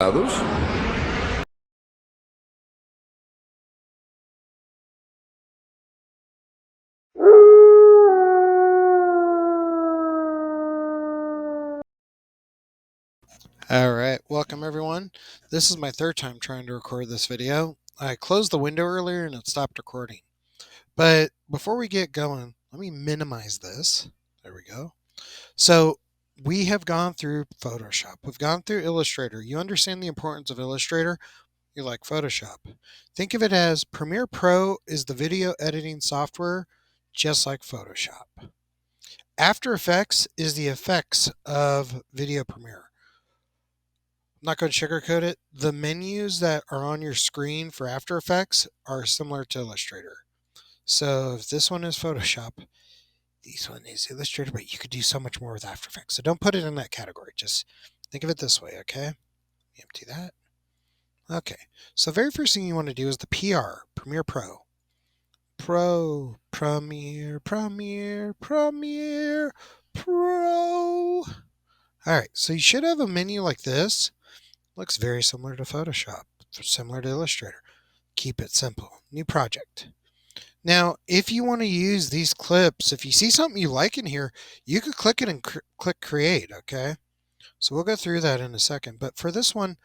Dados. All right, welcome everyone. This is my third time trying to record this video. I closed the window earlier and it stopped recording. But before we get going, let me minimize this. There we go. So we have gone through Photoshop. We've gone through Illustrator. You understand the importance of Illustrator? You like Photoshop. Think of it as Premiere Pro is the video editing software, just like Photoshop. After Effects is the effects of Video Premiere. I'm not going to sugarcoat it. The menus that are on your screen for After Effects are similar to Illustrator. So if this one is Photoshop, this one is Illustrator, but you could do so much more with After Effects. So don't put it in that category. Just think of it this way, okay? Empty that. Okay. So the very first thing you want to do is the PR, Premiere Pro. Premiere, Pro. All right. So you should have a menu like this. Looks very similar to Photoshop, similar to Illustrator. Keep it simple. New project. Now, if you want to use these clips, if you see something you like in here, you could click it and click create, okay? So we'll go through that in a second. But for this one,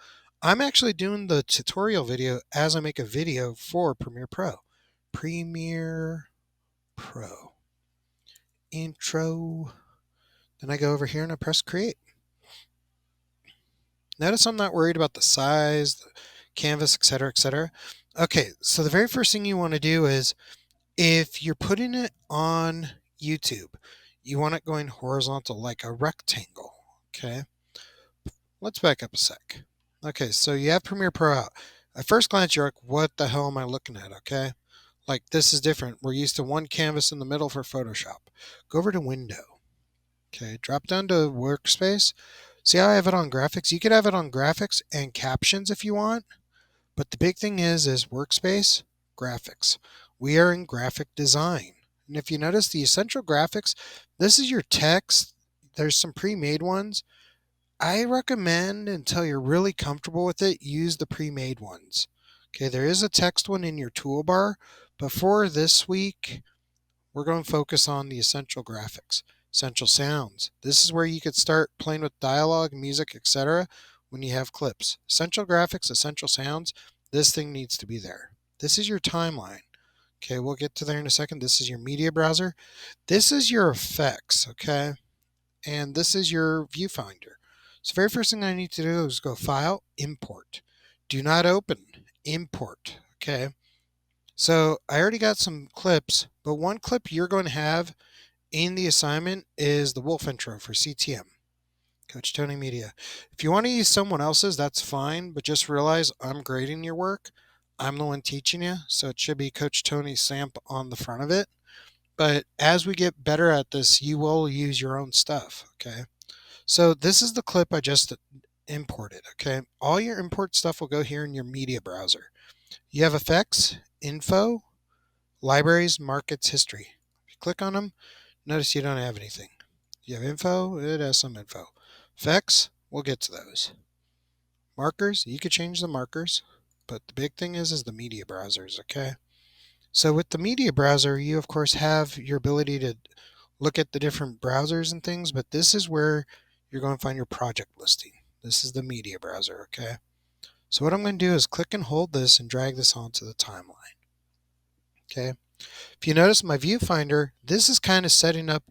I'm actually doing the tutorial video as I make a video for Premiere Pro. Premiere Pro. Intro. Then I go over here and I press create. Notice I'm not worried about the size, the canvas, etc., etc. Okay, so the very first thing you want to do is if you're putting it on YouTube, you want it going horizontal like a rectangle. Okay, let's back up a sec. Okay, so you have Premiere Pro out. At first glance, you're like, what the hell am I looking at? Okay, like this is different. We're used to one canvas in the middle for Photoshop. Go over to Window. Okay, drop down to Workspace. See how I have it on graphics? You could have it on graphics and captions if you want. But the big thing is Workspace, graphics. We are in graphic design. And if you notice the essential graphics, this is your text. There's some pre-made ones. I recommend until you're really comfortable with it, use the pre-made ones. Okay, there is a text one in your toolbar, but for this week, we're going to focus on the essential graphics, essential sounds. This is where you could start playing with dialogue, music, etc. when you have clips. Essential graphics, essential sounds, this thing needs to be there. This is your timeline. Okay, we'll get to there in a second. This is your media browser. This is your effects, okay? And this is your viewfinder. So the very first thing I need to do is go File, Import. Do not open, Import, okay? So I already got some clips, but one clip you're going to have in the assignment is the Wolf intro for CTM, Coach Tony Media. If you want to use someone else's, that's fine, but just realize I'm grading your work. I'm the one teaching you, so it should be Coach Tony Samp on the front of it. But as we get better at this, you will use your own stuff, okay? So this is the clip I just imported, okay? All your import stuff will go here in your media browser. You have effects, info, libraries, markets, history. If you click on them, notice you don't have anything. You have info, it has some info. Effects, we'll get to those. Markers, you could change the markers, but the big thing is the media browsers, okay? So with the media browser, you of course have your ability to look at the different browsers and things, but this is where you're going to find your project listing. This is the media browser, okay? So what I'm going to do is click and hold this and drag this onto the timeline, okay? If you notice my viewfinder, this is kind of setting up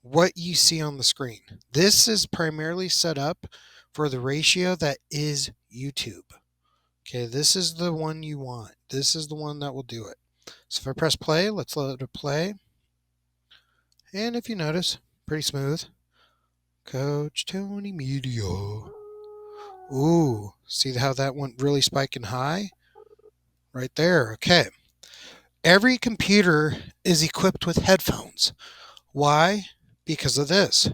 what you see on the screen. This is primarily set up for the ratio that is YouTube. Okay, this is the one you want. This is the one that will do it. So if I press play, let's let it play. And if you notice, pretty smooth. Coach Tony Media. Ooh, see how that went really spiking high? Right there, okay. Every computer is equipped with headphones. Why? Because of this.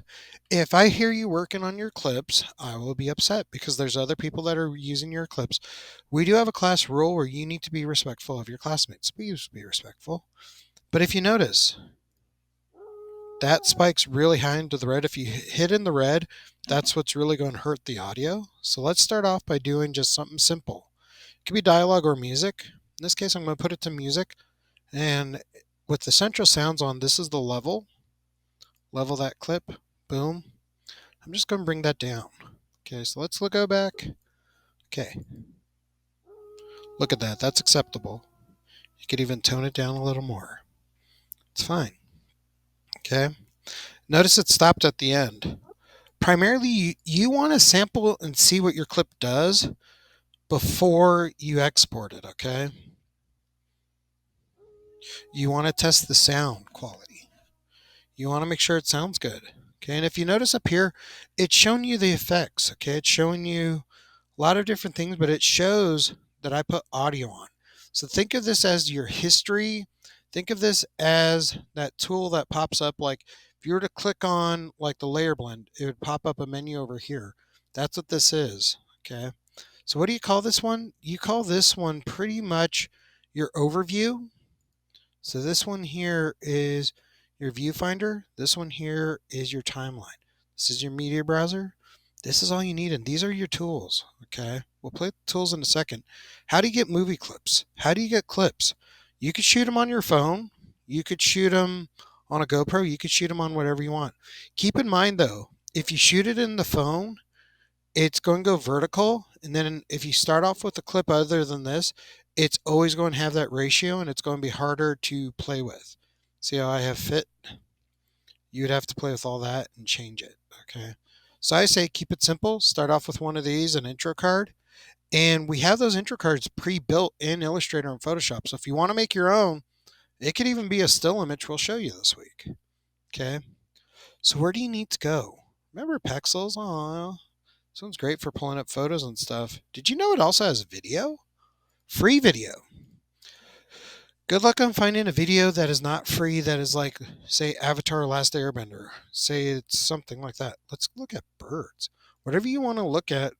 If I hear you working on your clips, I will be upset because there's other people that are using your clips. We do have a class rule where you need to be respectful of your classmates. We used to be respectful. But if you notice, that spikes really high into the red. If you hit in the red, that's what's really going to hurt the audio. So let's start off by doing just something simple. It could be dialogue or music. In this case, I'm going to put it to music. And with the central sounds on, this is the level. Level that clip. Boom. I'm just going to bring that down. Okay, so let's go back. Okay. Look at that. That's acceptable. You could even tone it down a little more. It's fine. Okay. Notice it stopped at the end. Primarily, you want to sample and see what your clip does before you export it, okay? You want to test the sound quality. You want to make sure it sounds good, okay? And if you notice up here, it's showing you the effects, okay? It's showing you a lot of different things, but it shows that I put audio on. So think of this as your history. Think of this as that tool that pops up. Like if you were to click on like the layer blend, it would pop up a menu over here. That's what this is, okay? So what do you call this one? You call this one pretty much your overview. So this one here is your viewfinder. This one here is your timeline. This is your media browser. This is all you need, and these are your tools, okay? We'll play with the tools in a second. How do you get movie clips? How do you get clips? You could shoot them on your phone. You could shoot them on a GoPro. You could shoot them on whatever you want. Keep in mind, though, if you shoot it in the phone, it's going to go vertical. And then if you start off with a clip other than this, it's always going to have that ratio and it's going to be harder to play with. See how I have fit? You'd have to play with all that and change it. Okay. So I say keep it simple. Start off with one of these, an intro card. And we have those intro cards pre-built in Illustrator and Photoshop. So if you want to make your own, it could even be a still image we'll show you this week. Okay. So where do you need to go? Remember Pexels? Aw, this one's great for pulling up photos and stuff. Did you know it also has video? Free video. Good luck on finding a video that is not free that is like, say, Avatar Last Airbender. Say it's something like that. Let's look at birds. Whatever you want to look at,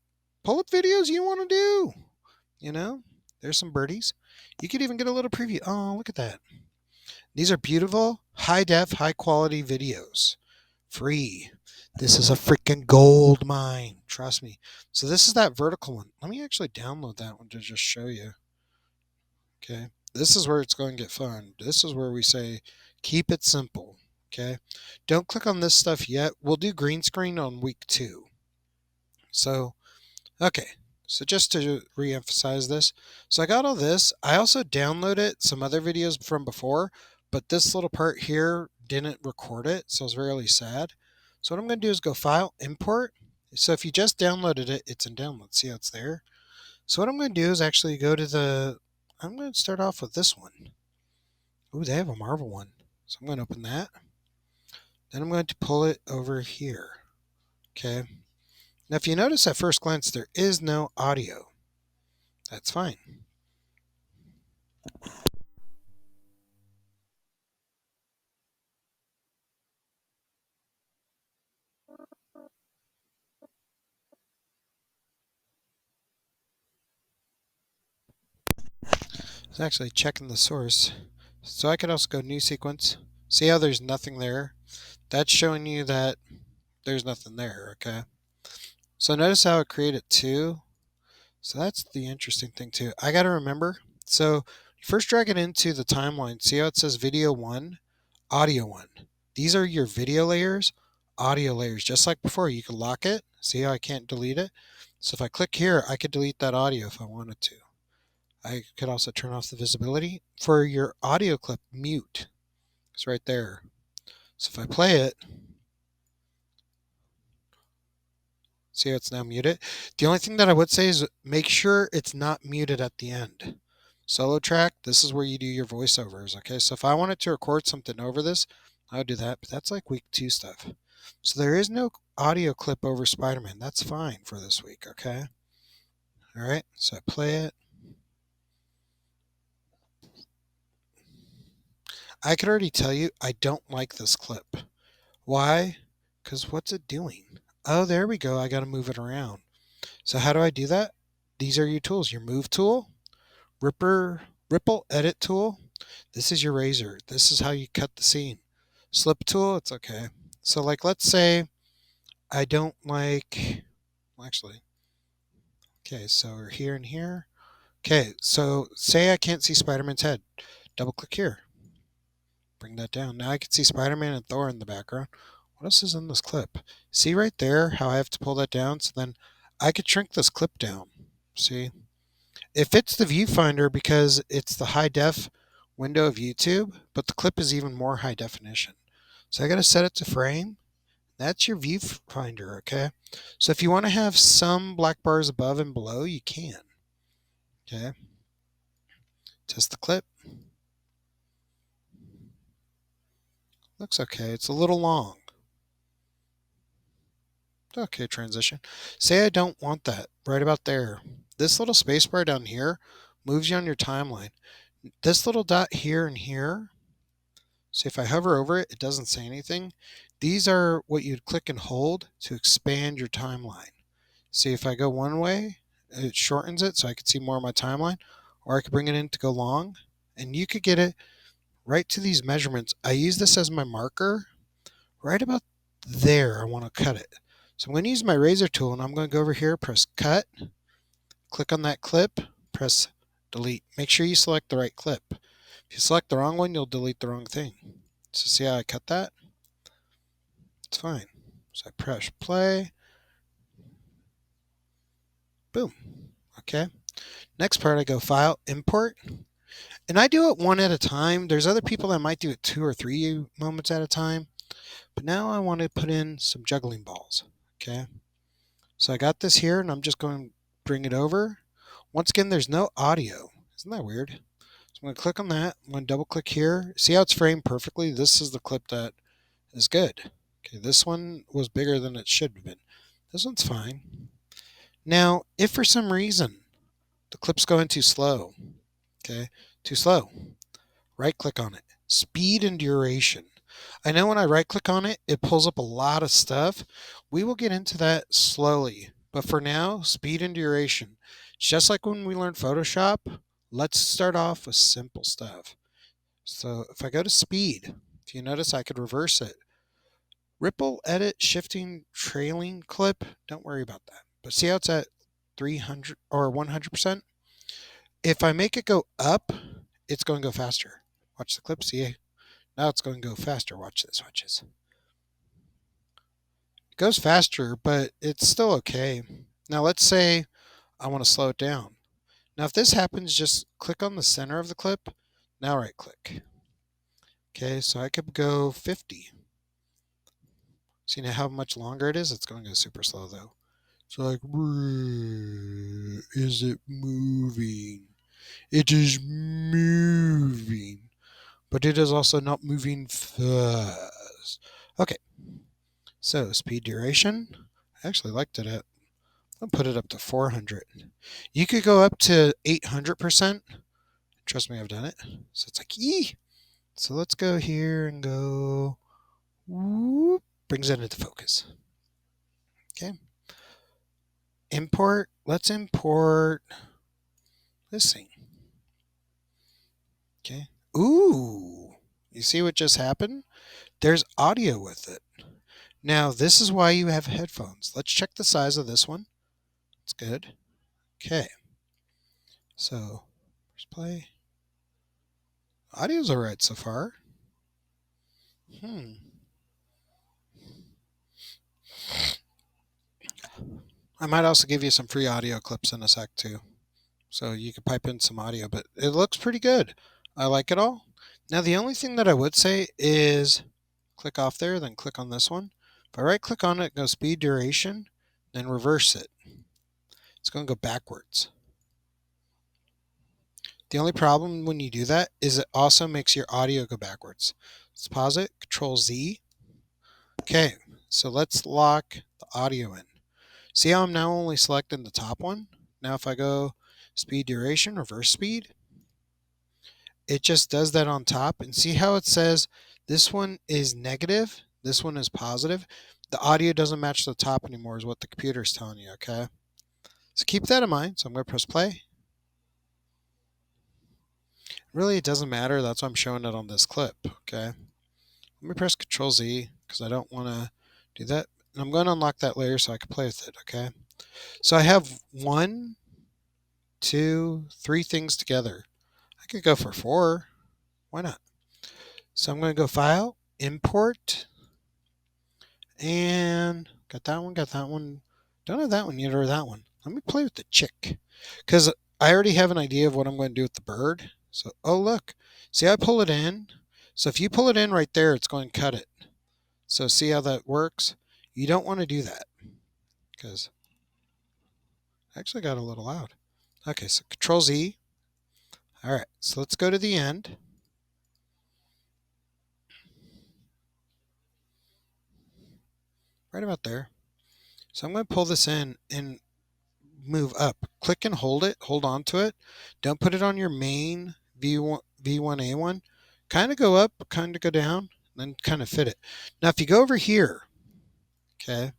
pull up videos you want to do. You know, there's some birdies. You could even get a little preview. Oh, look at that. These are beautiful, high def, high quality videos. Free. This is a freaking gold mine. Trust me. So this is that vertical one. Let me actually download that one to just show you. Okay. This is where it's going to get fun. This is where we say, keep it simple. Okay. Don't click on this stuff yet. We'll do green screen on week 2. So, okay. So just to re-emphasize this. So I got all this. I also downloaded some other videos from before, but this little part here didn't record it. So I was really sad. So what I'm going to do is go File, Import. So if you just downloaded it, it's in download. See how it's there? So what I'm going to do is actually go to the, I'm going to start off with this one. Ooh, they have a Marvel one. So I'm going to open that. Then I'm going to pull it over here. Okay. Now if you notice at first glance, there is no audio. That's fine. It's actually checking the source. So I could also go new sequence. See how there's nothing there? That's showing you that there's nothing there, okay? So notice how it created 2. So that's the interesting thing too. I got to remember. So first drag it into the timeline. See how it says video 1, audio 1. These are your video layers, audio layers. Just like before, you can lock it. See how I can't delete it? So if I click here, I could delete that audio if I wanted to. I could also turn off the visibility. For your audio clip, mute. It's right there. So if I play it, see how it's now muted? The only thing that I would say is make sure it's not muted at the end. Solo track, this is where you do your voiceovers, okay? So if I wanted to record something over this, I would do that, but that's like week 2 stuff. So there is no audio clip over Spider-Man. That's fine for this week, okay? All right, so I play it. I could already tell you I don't like this clip. Why? Because what's it doing? Oh, there we go. I got to move it around. So how do I do that? These are your tools. Your move tool, ripple edit tool. This is your razor. This is how you cut the scene. slip tool, it's okay. So like, let's say I don't like, well, actually, okay, so we're here and here. Okay, so say I can't see Spider-Man's head. Double click here. Bring that down. Now I can see Spider-Man and Thor in the background. What else is in this clip? See right there how I have to pull that down? So then I could shrink this clip down. See? It fits the viewfinder because it's the high def window of YouTube, but the clip is even more high definition. So I got to set it to frame. That's your viewfinder, okay? So if you want to have some black bars above and below, you can. Okay? Test the clip. Looks okay. It's a little long. Okay, transition. Say I don't want that right about there. This little spacebar down here moves you on your timeline. This little dot here and here, so if I hover over it, it doesn't say anything. These are what you'd click and hold to expand your timeline. See, if I go one way, it shortens it so I can see more of my timeline, or I could bring it in to go long, and you could get it right to these measurements. I use this as my marker right about there. I want to cut it. So I'm going to use my razor tool, and I'm going to go over here, press cut, click on that clip, press delete. Make sure you select the right clip. If you select the wrong one, you'll delete the wrong thing. So see how I cut that? It's fine. So I press play. Boom. Okay. Next part, I go File, Import. And I do it one at a time. There's other people that might do it 2 or 3 moments at a time. But now I want to put in some juggling balls. Okay. So I got this here, and I'm just going to bring it over. Once again, there's no audio. Isn't that weird? So I'm going to click on that. I'm going to double click here. See how it's framed perfectly? This is the clip that is good. Okay, this one was bigger than it should have been. This one's fine. Now, if for some reason the clip's going too slow, okay, too slow, right click on it. Speed and duration. I know when I right click on it, it pulls up a lot of stuff. We will get into that slowly. But for now, speed and duration. Just like when we learned Photoshop, let's start off with simple stuff. So if I go to speed, if you notice, I could reverse it. Ripple, edit, shifting, trailing clip, don't worry about that. But see how it's at 300 or 100%? If I make it go up, it's going to go faster. Watch the clip, see? Now it's going to go faster. Watch this, watch this. It goes faster, but it's still okay. Now let's say I want to slow it down. Now if this happens, just click on the center of the clip. Now right click. Okay, so I could go 50. See now how much longer it is? It's going to go super slow though. So like, is it moving? It is moving, but it is also not moving fast. Okay, so speed duration. I actually liked it at, I'll put it up to 400. You could go up to 800%. Trust me, I've done it. So it's like, yee. So let's go here and go, whoop, brings it into focus. Okay. Import, let's import this thing. Okay. Ooh, you see what just happened? There's audio with it. Now, this is why you have headphones. Let's check the size of this one. It's good. Okay. So, press play. Audio's all right so far. I might also give you some free audio clips in a sec too. So you could pipe in some audio, but it looks pretty good. I like it all. Now, the only thing that I would say is click off there, then click on this one. If I right click on it, go speed duration, then reverse it. It's going to go backwards. The only problem when you do that is it also makes your audio go backwards. Let's pause it, Control Z. Okay, so let's lock the audio in. See how I'm now only selecting the top one? Now if I go speed duration, reverse speed, it just does that on top. And see how it says this one is negative, this one is positive? The audio doesn't match the top anymore is what the computer is telling you, okay? So keep that in mind. So I'm going to press play. Really, it doesn't matter. That's why I'm showing it on this clip, okay? Let me press Control Z because I don't want to do that. And I'm going to unlock that layer so I can play with it, okay? So I have 1, 2, 3 things together. I could go for 4. Why not? So I'm going to go File, Import, and got that one, got that one. Don't have that one yet or that one. Let me play with the chick because I already have an idea of what I'm going to do with the bird. So, oh, look. See, I pull it in. So if you pull it in right there, it's going to cut it. So see how that works? You don't want to do that because I actually got a little loud. Okay, so Control Z. All right, so let's go to the end. Right about there. So I'm going to pull this in and move up. Click and hold it. Hold on to it. Don't put it on your main V1A1. Kind of go up, kind of go down, then kind of fit it. Now, if you go over here, okay,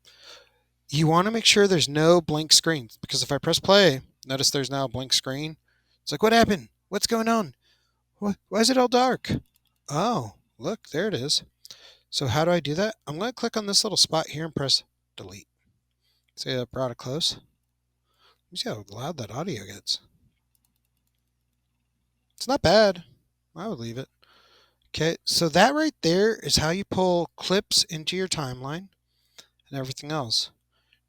you want to make sure there's no blank screens because if I press play, notice there's now a blank screen. It's like, what happened? What's going on? Why is it all dark? Oh, look, there it is. So how do I do that? I'm going to click on this little spot here and press delete. See that brought it close? Let me see how loud that audio gets. It's not bad. I would leave it. Okay, so that right there is how you pull clips into your timeline and everything else.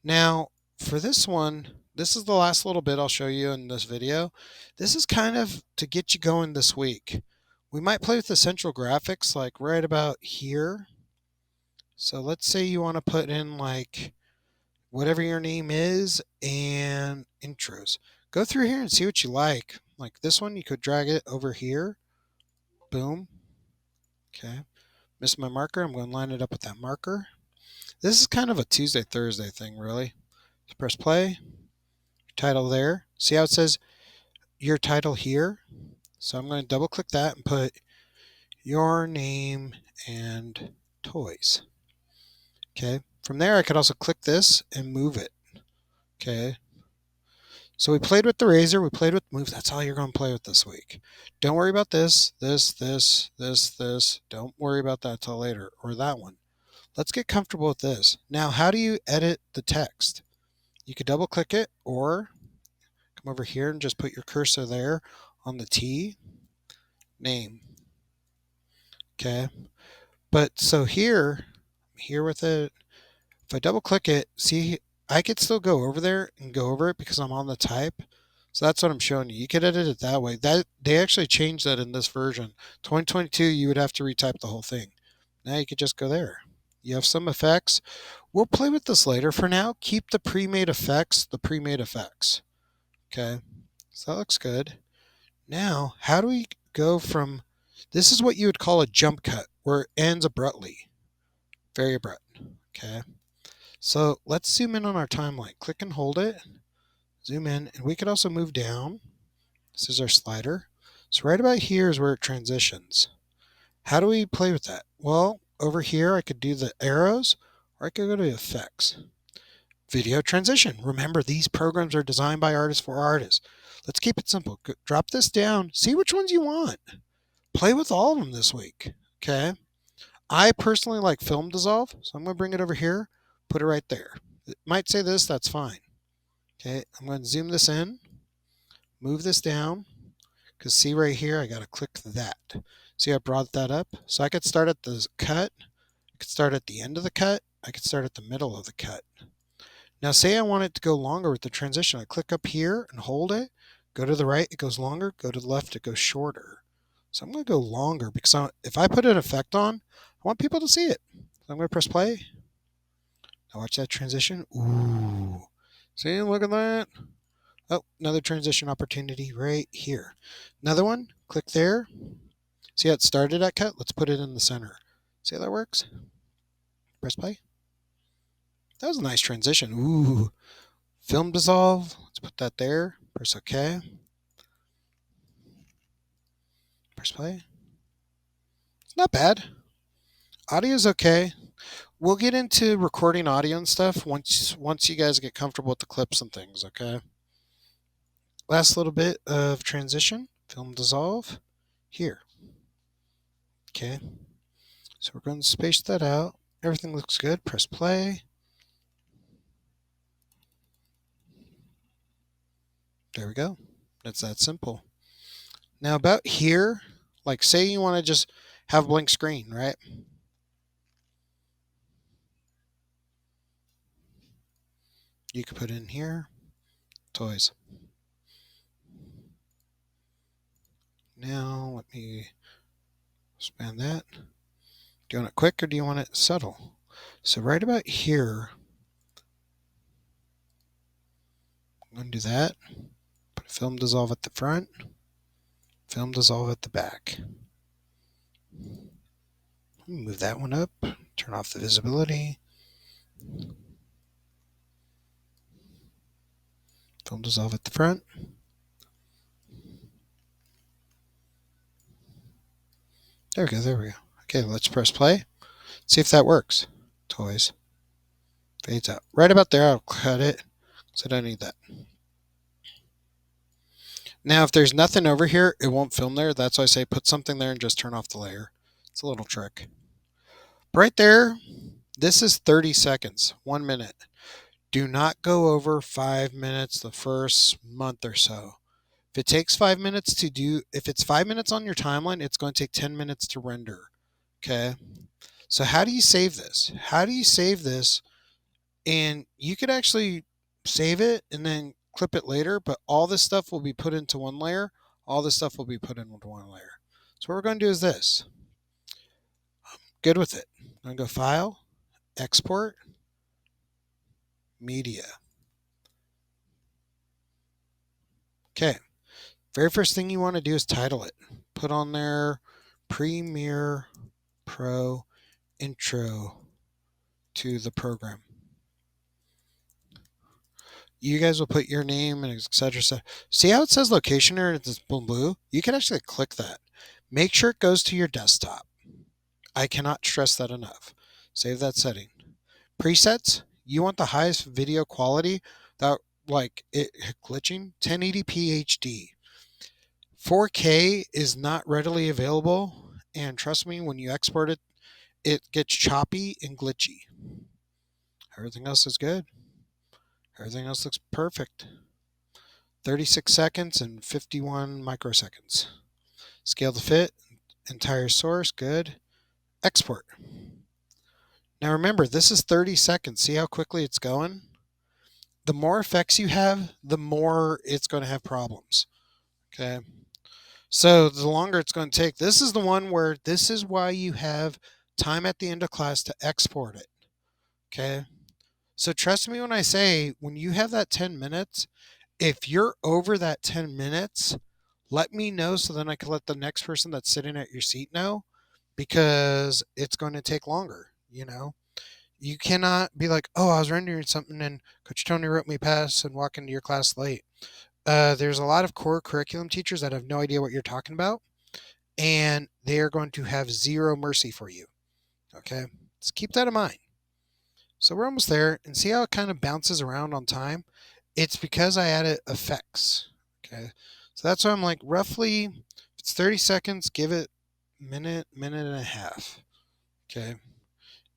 Now, for this one, this is the last little bit I'll show you in this video. This is kind of to get you going this week. We might play with the central graphics like right about here. So let's say you want to put in like whatever your name is and intros. Go through here and see what you like. Like this one, you could drag it over here. Boom. Okay. Missed my marker. I'm going to line it up with that marker. This is kind of a Tuesday, Thursday thing, really. So press play. Title there. See how it says your title here? So I'm going to double click that and put your name and toys. Okay. From there, I could also click this and move it. Okay. So we played with the razor, we played with moves. That's all you're going to play with this week. Don't worry about this. Don't worry about that till later, or that one. Let's get comfortable with this. Now, how do you edit the text? You could double click it or come over here and just put your cursor there on the T, name. Okay. But so here with it, if I double click it, see, I could still go over there and go over it because I'm on the type. So that's what I'm showing you. You could edit it that way. That they actually changed that in this version. 2022, you would have to retype the whole thing. Now you could just go there. You have some effects. We'll play with this later. For now, keep the pre-made effects, Okay, so that looks good. Now, how do we go from, this is what you would call a jump cut, where it ends abruptly. Very abrupt. Okay, so let's zoom in on our timeline. Click and hold it. Zoom in, and we could also move down. This is our slider. So right about here is where it transitions. How do we play with that? Well, over here I could do the arrows, or I could go to effects. Video transition. Remember, these programs are designed by artists for artists. Let's keep it simple. Drop this down. See which ones you want. Play with all of them this week. Okay. I personally like film dissolve, so I'm going to bring it over here, put it right there. It might say this, that's fine. Okay. I'm going to zoom this in, move this down, because see right here, I got to click that. See, I brought that up. So I could start at the cut. I could start at the end of the cut. I could start at the middle of the cut. Now, say I want it to go longer with the transition. I click up here and hold it. Go to the right, it goes longer. Go to the left, it goes shorter. So I'm going to go longer because if I put an effect on, I want people to see it. So I'm going to press play. Now watch that transition. Ooh. See, look at that. Oh, another transition opportunity right here. Another one, click there. See how it started at cut? Let's put it in the center. See how that works? Press play. That was a nice transition. Ooh. Film dissolve. Let's put that there. Press OK. Press play. It's not bad. Audio's okay. We'll get into recording audio and stuff once you guys get comfortable with the clips and things, okay? Last little bit of transition. Film dissolve. Here. Okay. So we're going to space that out. Everything looks good. Press play. There we go. It's that simple. Now about here, like say you want to just have a blank screen, right? You could put in here, toys. Now let me expand that. Do you want it quick or do you want it subtle? So right about here, I'm going to do that. Put a film dissolve at the front, film dissolve at the back. Move that one up, turn off the visibility. Film dissolve at the front. There we go, there we go. Okay, let's press play. See if that works. Toys. Fades out. Right about there, I'll cut it, because I don't need that. Now, if there's nothing over here, it won't film there. That's why I say put something there and just turn off the layer. It's a little trick. But right there, this is 30 seconds, 1 minute. Do not go over 5 minutes the first month or so. If it takes 5 minutes to do, if it's 5 minutes on your timeline, it's going to take 10 minutes to render. Okay. So how do you save this? How do you save this? And you could actually save it and then clip it later, but all this stuff will be put into one layer. All this stuff will be put into one layer. So what we're going to do is this. Good with it. I'm going to go File, Export, Media. Okay. Very first thing you want to do is title it. Put on there Premiere Pro Intro to the program. You guys will put your name and etc. See how it says location here and it's blue? You can actually click that. Make sure it goes to your desktop. I cannot stress that enough. Save that setting. Presets, you want the highest video quality without like it glitching. 1080p HD. 4K is not readily available, and trust me, when you export it, it gets choppy and glitchy. Everything else is good. Everything else looks perfect. 36 seconds and 51 microseconds. Scale to fit, entire source, good. Export. Now remember, this is 30 seconds. See how quickly it's going? The more effects you have, the more it's going to have problems. Okay. So the longer it's going to take, this is the one where this is why you have time at the end of class to export it. Okay. So trust me when I say, when you have that 10 minutes, if you're over that 10 minutes, let me know so then I can let the next person that's sitting at your seat know, because it's going to take longer, you know? You cannot be like, oh, I was rendering something and Coach Tony wrote me pass and walk into your class late. There's a lot of core curriculum teachers that have no idea what you're talking about, and they are going to have zero mercy for you. Okay? Just keep that in mind. So we're almost there, and see how it kind of bounces around on time? It's because I added effects. Okay? So that's why I'm like, roughly, if it's 30 seconds, give it minute, minute and a half. Okay?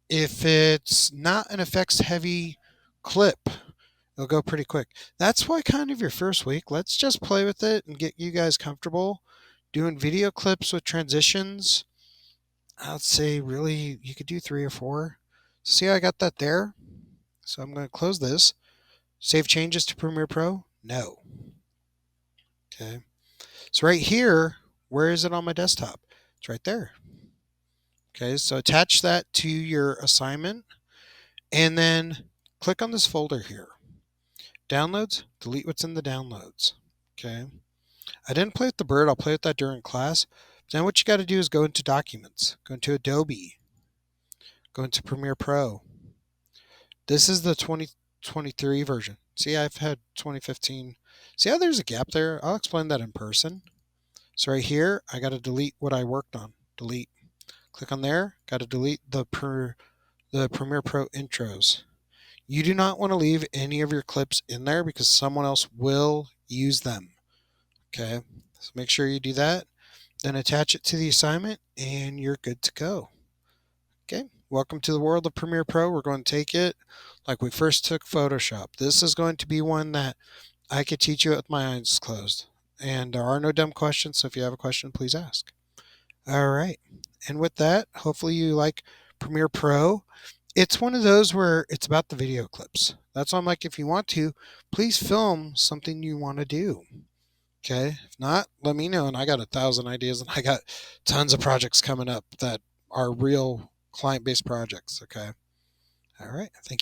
If it's not an effects heavy clip, it'll go pretty quick. That's why kind of your first week, let's just play with it and get you guys comfortable doing video clips with transitions. I'd say really you could do 3 or 4. See how I got that there? So I'm going to close this. Save changes to Premiere Pro? No. Okay. So right here, where is it on my desktop? It's right there. Okay, so attach that to your assignment and then click on this folder here. Downloads, delete what's in the downloads. Okay. I didn't play with the bird. I'll play with that during class. Then what you got to do is go into Documents, go into Adobe, go into Premiere Pro. This is the 2023 version. See, I've had 2015. See how there's a gap there? I'll explain that in person. So right here, I got to delete what I worked on. Delete. Click on there. Got to delete the Premiere Pro intros. You do not want to leave any of your clips in there because someone else will use them. Okay, so make sure you do that. Then attach it to the assignment and you're good to go. Okay, welcome to the world of Premiere Pro. We're going to take it like we first took Photoshop. This is going to be one that I could teach you with my eyes closed. And there are no dumb questions, so if you have a question, please ask. All right. And with that, hopefully you like Premiere Pro. It's one of those where it's about the video clips. That's why I'm like, if you want to, please film something you want to do. Okay. If not, let me know. And I got 1,000 ideas and I got tons of projects coming up that are real client based projects. Okay. All right. Thank you.